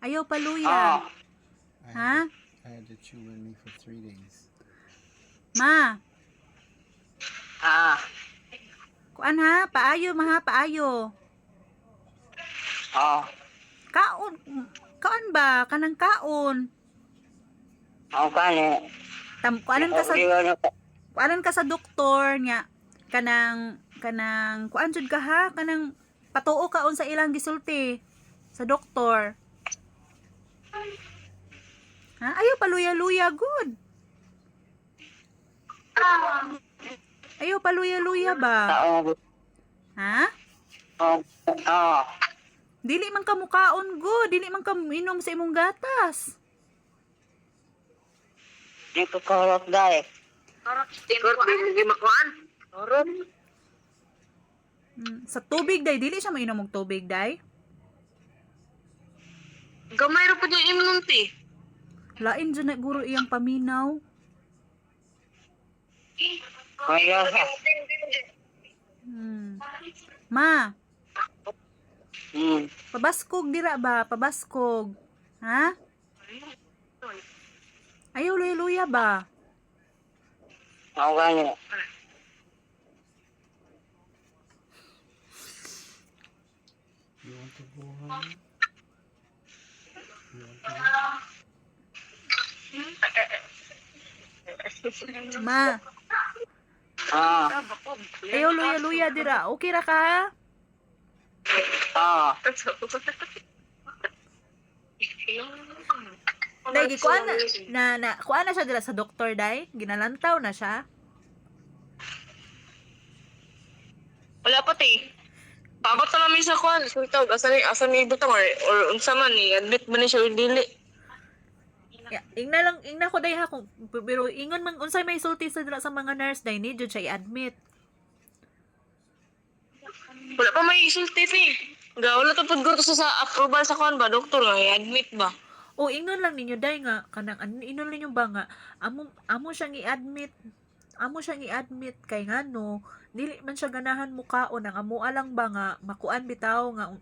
Ayaw paluya. Oh. Ha? I had to chew with me for 3 days. Ma, Ah. kuan ha? Paayo, ma ha? Paayo. Oh. Kaon. Kaon ba? Kanang kaon. Ako kani. Kuanan ka sa Ano ka? kuanan ka sa doktor nya. Kanang kuan jud ka ha? Kanang patuo ka sa ilang gisulti sa doktor. Ha? Ayaw paluya-luya good. Ayaw paluya-luya ba? Tao. Ha? Oh. Oh. Dili man ka mukaon good, dili man ka inom sa imong gatas. Di ko karot dahil. Karot di makuan. Karot. Sa tubig day, dili siya mainom og tubig day. Gamay ro pud yung immune ti. Lain dyan na guro iyang paminaw. Kaya ka. Ma, Hmm. pabaskog dira ba? Pabaskog. Ha? Ayaw luya-luya ba? Ako kani. You want to go home? You want to go? Ma, Ah. ayaw luya-luya dira. Okay ra ka? Ah. Day, kuan na kuan na siya dira sa doktor day. Ginalantaw na siya. Wala pa ti. Paabot na namin sa kwan. Sultaw, asa ni butang or unsa man ni admit man ni siya or dili. Ingna ko day ha kung pero ingon man unsay may sulti sa dira sa mga nurse day ni jud siya i-admit. Wala pa may isulti ti. Wala to pud gusto sa approval sa kwan ba doktor nga i-admit ba. O ingnon lang ninyo day nga kanang inon ninyo ba nga amo siyang i-admit. Amo siyang i-admit kay ngano dili man siya ganahan mukaon ang amo alang ba nga makuan bitaw nga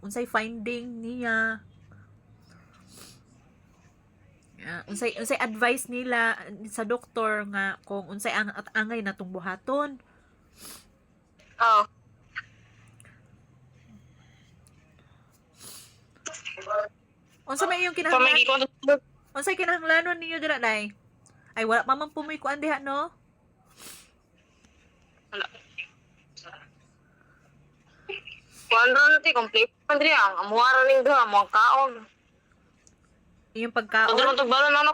unsay finding niya. Unsay advice nila sa doktor nga kung unsay ang at angay natong buhaton. Oh. Unsa may iyong Pamigi kinahanglan? ko Unsay kinahanglanon ninyo dira day? Ay wala pa man pumoy kuan diha no? wala. Kwan ron ti complete man diri ang amuara ning duha mo ang kaon. Iyong pagkaon. Pagdron to balon ano.